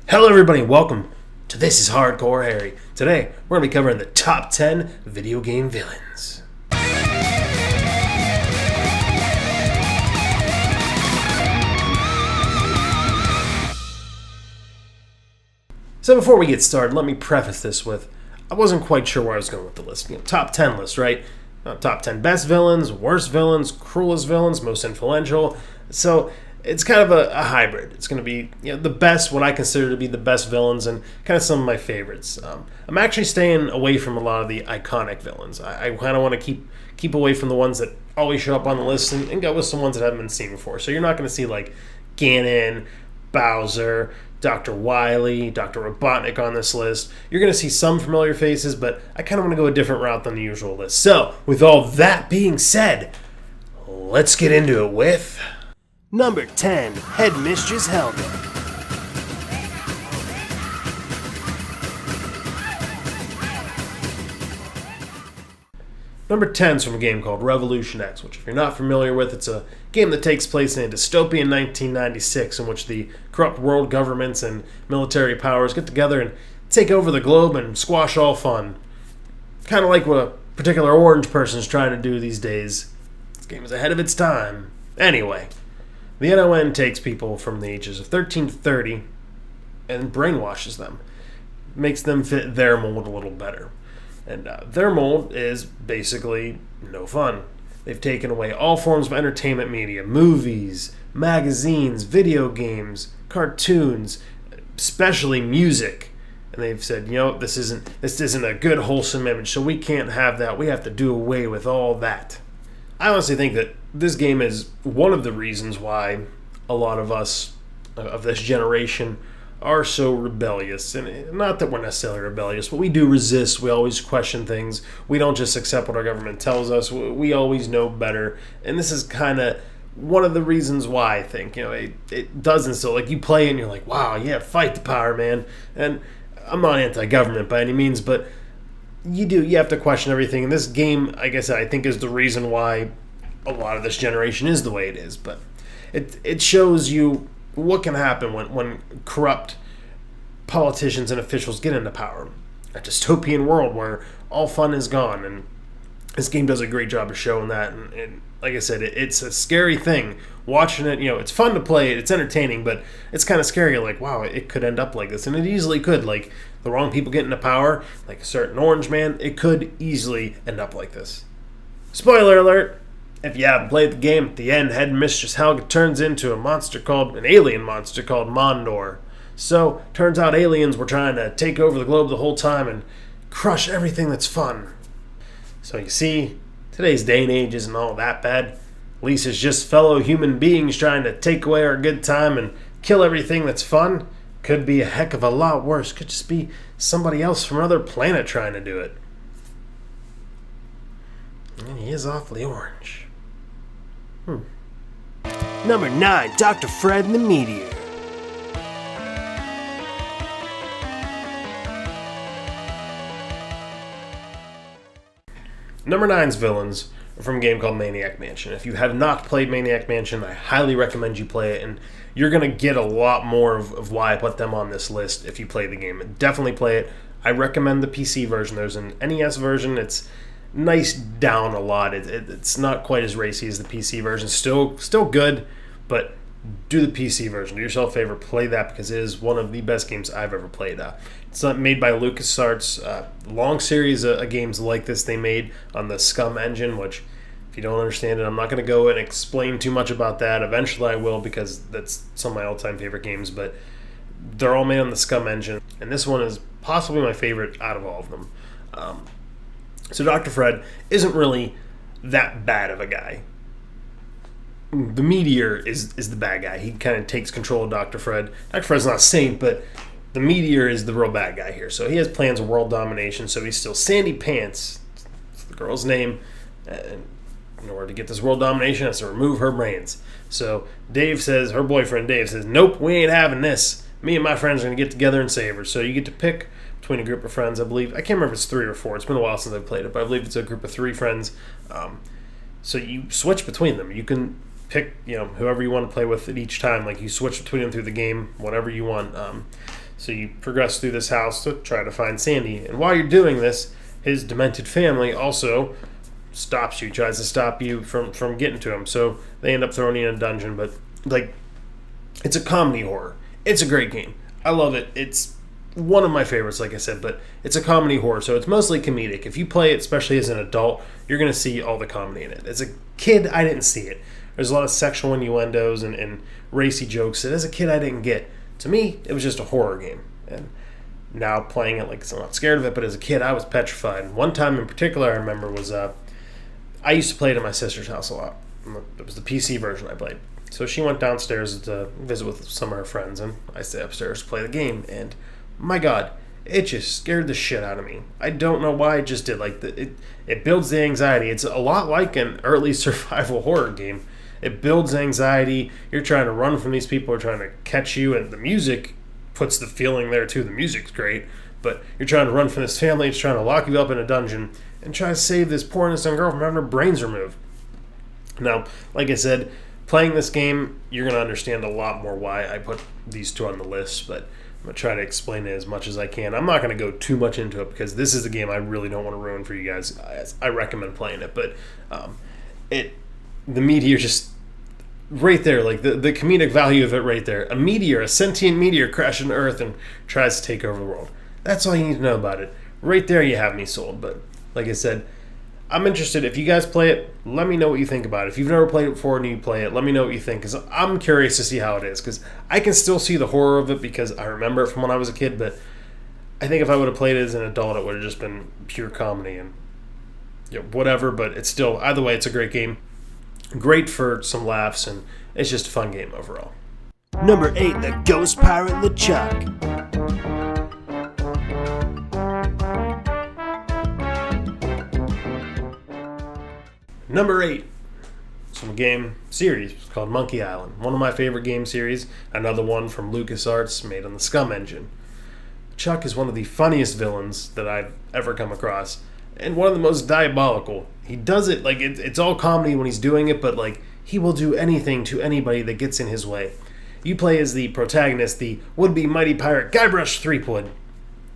Hello everybody and welcome to This is Hardcore Harry. Today, we're going to be covering the top 10 video game villains. So before we get started, let me preface this with, I wasn't quite sure where I was going with the list. Top 10 list, right? Top 10 best villains, worst villains, cruelest villains, most influential. So it's kind of a hybrid. It's going to be the best, what I consider to be the best villains, and kind of some of my favorites. I'm actually staying away from a lot of the iconic villains. I kind of want to keep away from the ones that always show up on the list and go with some ones that haven't been seen before. So you're not going to see like Ganon, Bowser, Dr. Wily, Dr. Robotnik on this list. You're going to see some familiar faces, but I kind of want to go a different route than the usual list. So, with all that being said, let's get into it with number 10, Headmistress Helga. Number 10 is from a game called Revolution X, which if you're not familiar with, it's a game that takes place in a dystopian 1996 in which the corrupt world governments and military powers get together and take over the globe and squash all fun. Kind of like what a particular orange person's trying to do these days. This game is ahead of its time. Anyway, the NON takes people from the ages of 13 to 30 and brainwashes them. Makes them fit their mold a little better. And their mold is basically no fun. They've taken away all forms of entertainment media, movies, magazines, video games, cartoons, especially music. And they've said, this isn't a good, wholesome image, so we can't have that. We have to do away with all that. I honestly think that this game is one of the reasons why a lot of us of this generation are so rebellious. And not that we're necessarily rebellious, but we do resist. We always question things. We don't just accept what our government tells us. We always know better. And this is kind of one of the reasons why I think, it does instill, like you play and you're like, wow, yeah, fight the power, man. And I'm not anti-government by any means, but you have to question everything. And this game, like I said, I think is the reason why a lot of this generation is the way it is. But it shows you what can happen when corrupt politicians and officials get into power. A dystopian world where all fun is gone, and this game does a great job of showing that. And like I said, it's a scary thing. Watching it, it's fun to play, it's entertaining, but it's kind of scary. Like, wow, it could end up like this, and it easily could. Like, the wrong people get into power, like a certain orange man, it could easily end up like this. Spoiler alert! If you haven't played the game, at the end, Headmistress Helga turns into an alien monster called Mondor. So, turns out aliens were trying to take over the globe the whole time and crush everything that's fun. So you see, today's day and age isn't all that bad. At least it's just fellow human beings trying to take away our good time and kill everything that's fun. Could be a heck of a lot worse. Could just be somebody else from another planet trying to do it. And he is awfully orange. Number 9, Dr. Fred and the Meteor. Number 9's villains are from a game called Maniac Mansion. If you have not played Maniac Mansion, I highly recommend you play it, and you're going to get a lot more of why I put them on this list if you play the game. Definitely play it. I recommend the PC version. There's an NES version. It's nice down a lot. It's not quite as racy as the PC version. Still good, but do the PC version. Do yourself a favor, play that, because it is one of the best games I've ever played. It's not made by LucasArts. Long series of games like this they made on the Scum engine, which, if you don't understand it, I'm not going to go and explain too much about that. Eventually I will, because that's some of my all-time favorite games, but they're all made on the Scum engine, and this one is possibly my favorite out of all of them. So Dr. Fred isn't really that bad of a guy. The Meteor is the bad guy. He kind of takes control of Dr. Fred. Dr. Fred's not a saint, but the Meteor is the real bad guy here. So he has plans of world domination, so he's still Sandy Pants. That's the girl's name. And in order to get this world domination, has to remove her brains. So her boyfriend Dave says, nope, we ain't having this. Me and my friends are going to get together and save her. So you get to pick between a group of friends, I believe. I can't remember if it's 3 or 4. It's been a while since I've played it, but I believe it's a group of 3 friends. So you switch between them. You can pick, whoever you want to play with at each time. Like, you switch between them through the game, whatever you want. So you progress through this house to try to find Sandy. And while you're doing this, his demented family also stops you, tries to stop you from getting to him. So they end up throwing you in a dungeon. But, like, it's a comedy horror. It's a great game. I love it. It's one of my favorites, like I said, but it's a comedy horror, so it's mostly comedic. If you play it, especially as an adult, you're going to see all the comedy in it. As a kid, I didn't see it. There's a lot of sexual innuendos and racy jokes that as a kid I didn't get. To me, it was just a horror game. And now playing it, like, I'm not scared of it, but as a kid, I was petrified. One time in particular I remember was, I used to play it at my sister's house a lot. It was the PC version I played. So she went downstairs to visit with some of her friends, and I stayed upstairs to play the game, and my God, it just scared the shit out of me. I don't know why it just did. Like, it builds the anxiety. It's a lot like an early survival horror game. It builds anxiety. You're trying to run from these people who are trying to catch you, and the music puts the feeling there too. The music's great, but you're trying to run from this family. It's trying to lock you up in a dungeon and try to save this poor innocent girl from having her brains removed. Now, like I said, playing this game, you're going to understand a lot more why I put these two on the list, but I'm going to try to explain it as much as I can. I'm not going to go too much into it because this is a game I really don't want to ruin for you guys. I recommend playing it, but the meteor just right there, like the comedic value of it right there. A meteor, a sentient meteor crashes into Earth and tries to take over the world. That's all you need to know about it. Right there you have me sold, but like I said, I'm interested. If you guys play it, let me know what you think about it. If you've never played it before and you play it, let me know what you think, because I'm curious to see how it is, because I can still see the horror of it because I remember it from when I was a kid, but I think if I would have played it as an adult, it would have just been pure comedy and whatever, but it's still, either way, it's a great game. Great for some laughs, and it's just a fun game overall. Number 8, the Ghost Pirate LeChuck. Number 8, some game series called Monkey Island. One of my favorite game series, another one from LucasArts made on the Scum engine. Chuck is one of the funniest villains that I've ever come across, and one of the most diabolical. He does it, like, it's all comedy when he's doing it, but, like, he will do anything to anybody that gets in his way. You play as the protagonist, the would-be mighty pirate Guybrush Threepwood,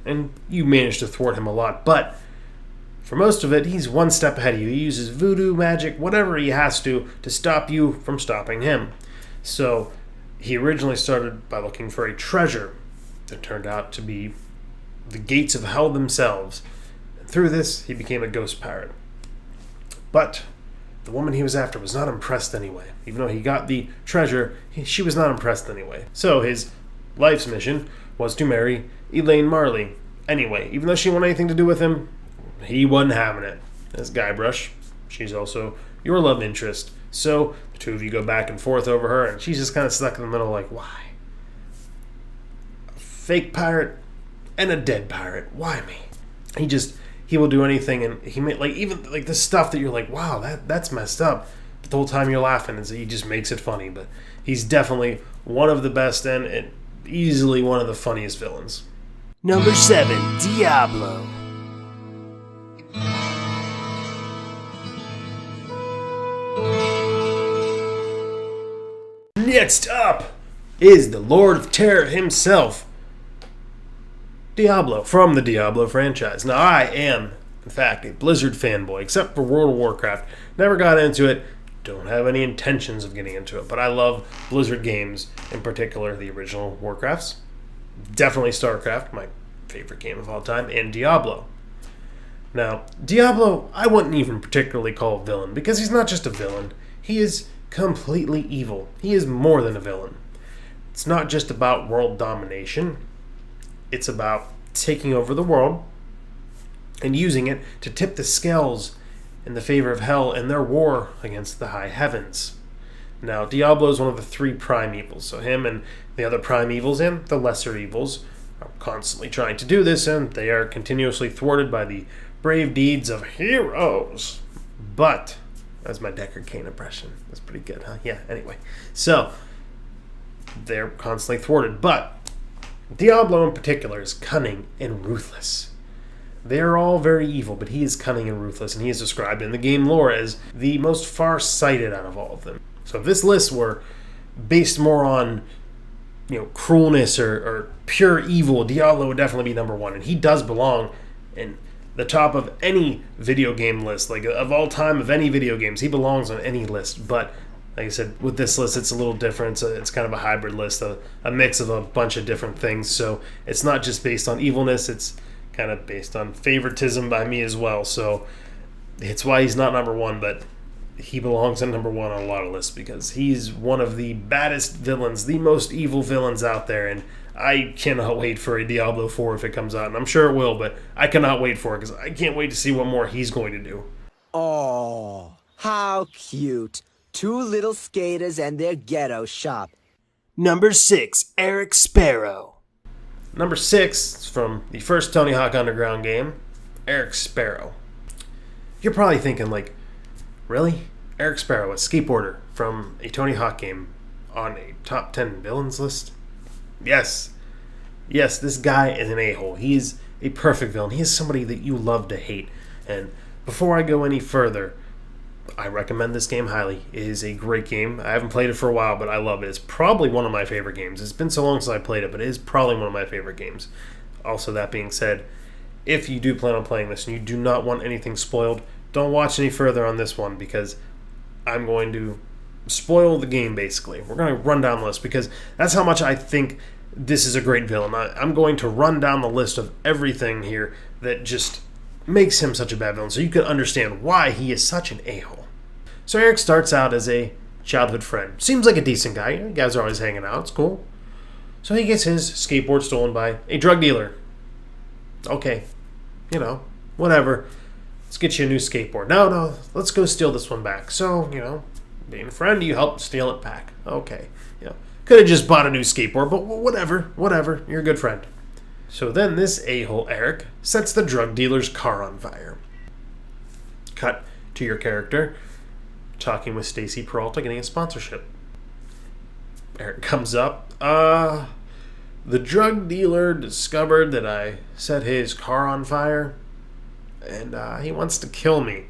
and you manage to thwart him a lot, but for most of it, he's one step ahead of you. He uses voodoo, magic, whatever he has to stop you from stopping him. So he originally started by looking for a treasure that turned out to be the gates of hell themselves. And through this, he became a ghost pirate. But the woman he was after was not impressed anyway. Even though he got the treasure, she was not impressed anyway. So his life's mission was to marry Elaine Marley. Anyway, even though she didn't want anything to do with him, he wasn't having it. As Guybrush, she's also your love interest. So the two of you go back and forth over her, and she's just kind of stuck in the middle like, why? A fake pirate and a dead pirate. Why me? He will do anything, and he may, like, even like the stuff that you're like, wow, that's messed up. But the whole time you're laughing, and he just makes it funny. But he's definitely one of the best and easily one of the funniest villains. Number 7, Diablo. Next up is the Lord of Terror himself, Diablo, from the Diablo franchise. Now, I am, in fact, a Blizzard fanboy, except for World of Warcraft. Never got into it, don't have any intentions of getting into it, but I love Blizzard games, in particular the original Warcrafts. Definitely StarCraft, my favorite game of all time, and Diablo. Now, Diablo, I wouldn't even particularly call a villain, because he's not just a villain. He is completely evil. He is more than a villain. It's not just about world domination. It's about taking over the world and using it to tip the scales in the favor of hell in their war against the high heavens. Now, Diablo is one of the 3 prime evils, so him and the other prime evils and the lesser evils are constantly trying to do this, and they are continuously thwarted by the brave deeds of heroes. But that's my Deckard Cain impression. That's pretty good, huh? Yeah, anyway. So, they're constantly thwarted. But Diablo in particular is cunning and ruthless. They are all very evil, but he is cunning and ruthless, and he is described in the game lore as the most far-sighted out of all of them. So if this list were based more on cruelness or pure evil, Diablo would definitely be number one, and he does belong in the top of any video game list, like of all time of any video games. He belongs on any list, but like I said, with this list, it's a little different. It's kind of a hybrid list, a mix of a bunch of different things. So it's not just based on evilness, it's kind of based on favoritism by me as well. So it's why he's not number one, but he belongs in number one on a lot of lists because he's one of the baddest villains, the most evil villains out there. And I cannot wait for a Diablo 4 if it comes out. And I'm sure it will, but I cannot wait for it because I can't wait to see what more he's going to do. Oh, how cute. Two little skaters and their ghetto shop. Number 6, Eric Sparrow. Number 6 is from the first Tony Hawk Underground game, Eric Sparrow. You're probably thinking, like, really? Eric Sparrow, a skateboarder from a Tony Hawk game on a top 10 villains list? Yes. Yes, this guy is an a-hole. He is a perfect villain. He is somebody that you love to hate. And before I go any further, I recommend this game highly. It is a great game. I haven't played it for a while, but I love it. It's probably one of my favorite games. It's been so long since I played it, but it is probably one of my favorite games. Also, that being said, if you do plan on playing this and you do not want anything spoiled, don't watch any further on this one because I'm going to spoil the game, basically. We're going to run down the list because that's how much I think this is a great villain. I'm going to run down the list of everything here that just makes him such a bad villain so you can understand why he is such an a-hole. So Eric starts out as a childhood friend. Seems like a decent guy. You guys are always hanging out. It's cool. So he gets his skateboard stolen by a drug dealer. Okay. Whatever. Let's get you a new skateboard. No, let's go steal this one back. So, being a friend, you help steal it back. Okay. Could have just bought a new skateboard, but whatever. You're a good friend. So then this a-hole Eric sets the drug dealer's car on fire. Cut to your character talking with Stacy Peralta, getting a sponsorship. Eric comes up. The drug dealer discovered that I set his car on fire, and he wants to kill me.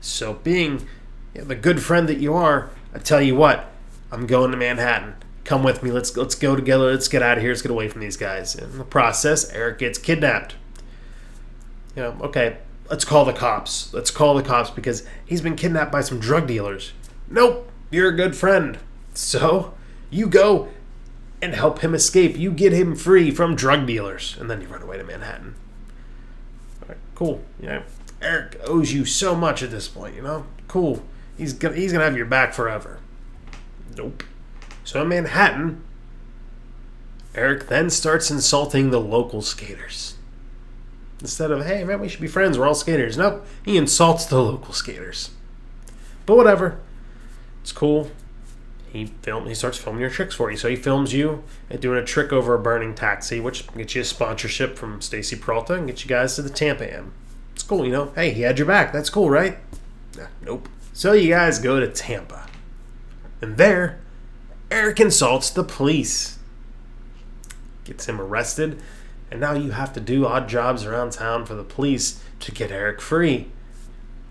So being the good friend that you are, I tell you what, I'm going to Manhattan. Come with me. Let's go together. Let's get out of here. Let's get away from these guys. In the process, Eric gets kidnapped. Okay, let's call the cops. Because he's been kidnapped by some drug dealers. Nope, you're a good friend. So you go and help him escape. You get him free from drug dealers. And then you run away to Manhattan. All right, cool. Eric owes you so much at this point, Cool. He's gonna have your back forever. Nope. So in Manhattan, Eric then starts insulting the local skaters. Instead of, hey man, we should be friends, we're all skaters. Nope, he insults the local skaters. But whatever. It's cool. He starts filming your tricks for you. So he films you doing a trick over a burning taxi, which gets you a sponsorship from Stacy Peralta and gets you guys to the Tampa Am. It's cool, Hey, he had your back. That's cool, right? Nope. So you guys go to Tampa. And there, Eric insults the police. Gets him arrested. And now you have to do odd jobs around town for the police to get Eric free.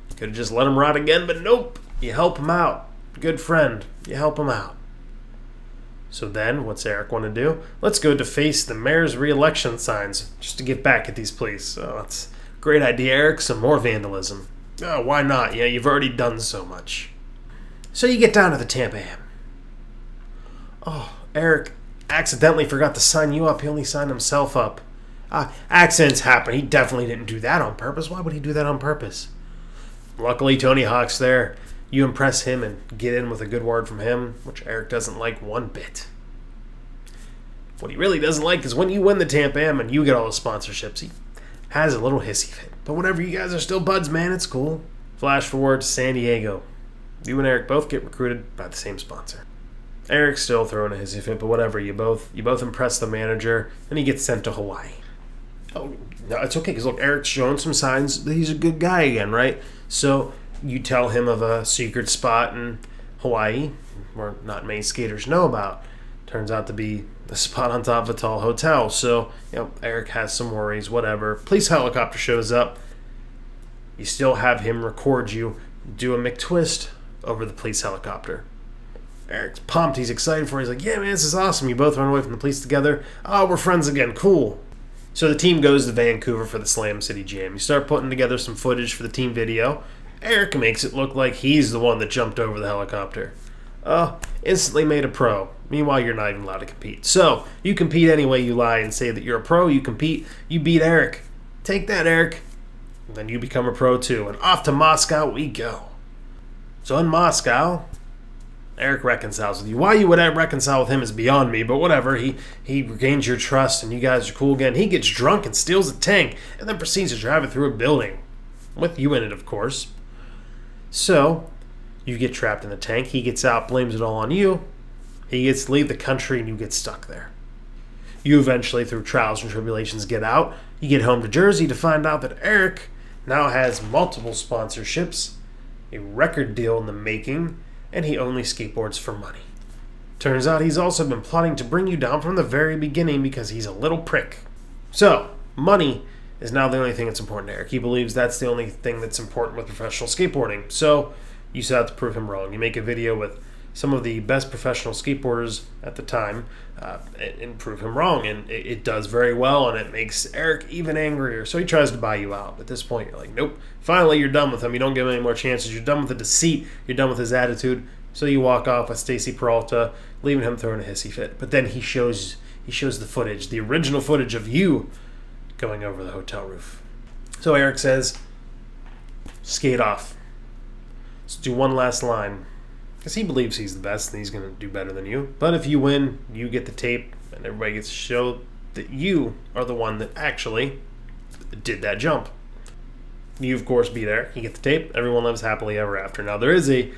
You could have just let him rot again, but nope. You help him out. Good friend. You help him out. So then, what's Eric want to do? Let's go deface the mayor's re-election signs just to get back at these police. Oh, that's a great idea, Eric. Some more vandalism. Oh, why not? You've already done so much. So you get down to the Tampa Am. Oh, Eric accidentally forgot to sign you up. He only signed himself up. Accidents happen. He definitely didn't do that on purpose. Why would he do that on purpose? Luckily, Tony Hawk's there. You impress him and get in with a good word from him, which Eric doesn't like one bit. What he really doesn't like is when you win the Tampa Am and you get all the sponsorships. He has a little hissy fit. But whatever, you guys are still buds, man. It's cool. Flash forward to San Diego. You and Eric both get recruited by the same sponsor. Eric's still throwing a hissy fit, but whatever. You both impress the manager, and he gets sent to Hawaii. Oh, no, it's okay, because look, Eric's showing some signs that he's a good guy again, right? So you tell him of a secret spot in Hawaii where not many skaters know about. Turns out to be a spot on top of a tall hotel. So, Eric has some worries, whatever. Police helicopter shows up. You still have him record you do a McTwist over the police helicopter. Eric's pumped. He's excited for it. He's like, yeah, man, this is awesome. You both run away from the police together. Oh, we're friends again. Cool. So the team goes to Vancouver for the Slam City Jam. You start putting together some footage for the team video. Eric makes it look like he's the one that jumped over the helicopter. Instantly made a pro. Meanwhile, you're not even allowed to compete. So, you compete any way you lie and say that you're a pro. You compete. You beat Eric. Take that, Eric. And then you become a pro too. And off to Moscow we go. So in Moscow, Eric reconciles with you. Why you would reconcile with him is beyond me, but whatever. He regains your trust and you guys are cool again. He gets drunk and steals a tank and then proceeds to drive it through a building. With you in it, of course. So, you get trapped in the tank. He gets out, blames it all on you. He gets to leave the country and you get stuck there. You eventually, through trials and tribulations, get out. You get home to Jersey to find out that Eric now has multiple sponsorships, a record deal in the making, and he only skateboards for money. Turns out he's also been plotting to bring you down from the very beginning because he's a little prick. So, money is now the only thing that's important to Eric. He believes that's the only thing that's important with professional skateboarding. So, you set out to prove him wrong. You make a video with some of the best professional skateboarders at the time and prove him wrong. And it does very well, and it makes Eric even angrier. So he tries to buy you out. At this point, you're like, nope. Finally, you're done with him. You don't give him any more chances. You're done with the deceit. You're done with his attitude. So you walk off with Stacy Peralta, leaving him throwing a hissy fit. But then he shows the footage, the original footage of you going over the hotel roof. So Eric says, skate off. Let's do one last line. Because he believes he's the best and he's going to do better than you. But if you win, you get the tape and everybody gets to show that you are the one that actually did that jump. You, of course, beat Eric. You get the tape. Everyone lives happily ever after. Now, there is a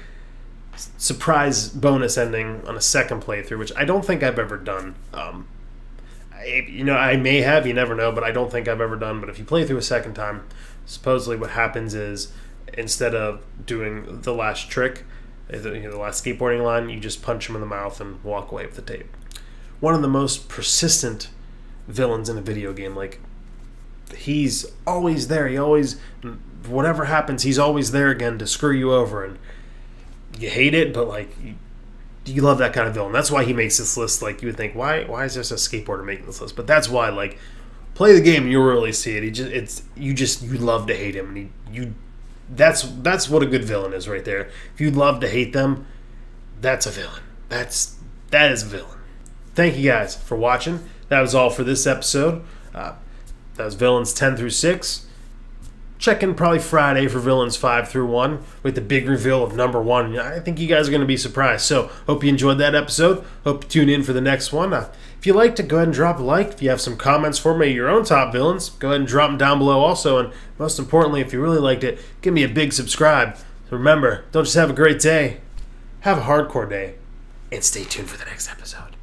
surprise bonus ending on a second playthrough, which I don't think I've ever done. I may have, you never know, but I don't think I've ever done. But if you play through a second time, supposedly what happens is instead of doing the last trick, the last skateboarding line, you just punch him in the mouth and walk away with the tape. One of the most persistent villains in a video game. Like, he's always there. He always, whatever happens, he's always there again to screw you over. And you hate it, but like, you love that kind of villain. That's why he makes this list. Like, you would think, why is there a skateboarder making this list? But that's why, like, play the game and you'll really see it. You love to hate him, and that's what a good villain is right there. If you love to hate them, that's a villain. That is a villain. Thank you guys for watching. That was all for this episode. That was Villains 10 through 6. Check in probably Friday for Villains 5 through 1 with the big reveal of number 1. I think you guys are going to be surprised. So, hope you enjoyed that episode. Hope you tune in for the next one. If you liked it, go ahead and drop a like. If you have some comments for me, your own top villains, go ahead and drop them down below also. And most importantly, if you really liked it, give me a big subscribe. So remember, don't just have a great day, have a hardcore day, and stay tuned for the next episode.